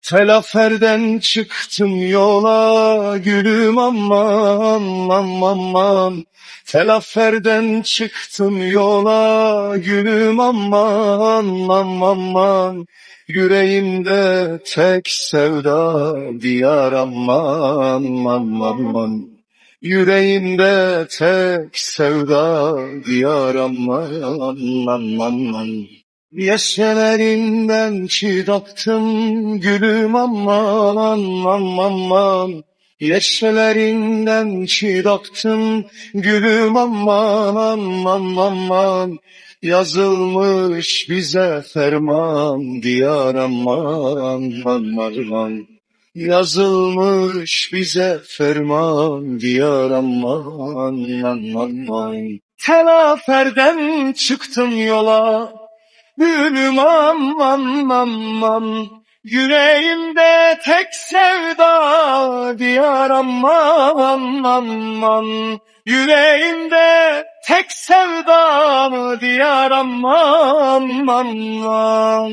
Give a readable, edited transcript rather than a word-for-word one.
Telaferden çıktım yola gülüm aman aman aman. Telaferden çıktım yola gülüm aman aman aman. Yüreğimde tek sevda diyar aman aman aman. Yüreğimde tek sevda diyar aman aman aman. Yeşelerinden çıraktım gülüm aman aman aman. Yeşelerinden çıraktım gülüm aman aman aman. Yazılmış bize ferman diyar aman aman aman. Yazılmış bize ferman diyar aman aman aman. Telaferden çıktım yola gülüm aman aman. Yüreğimde tek sevda diyar aman aman. Yüreğimde tek sevda diyar aman aman.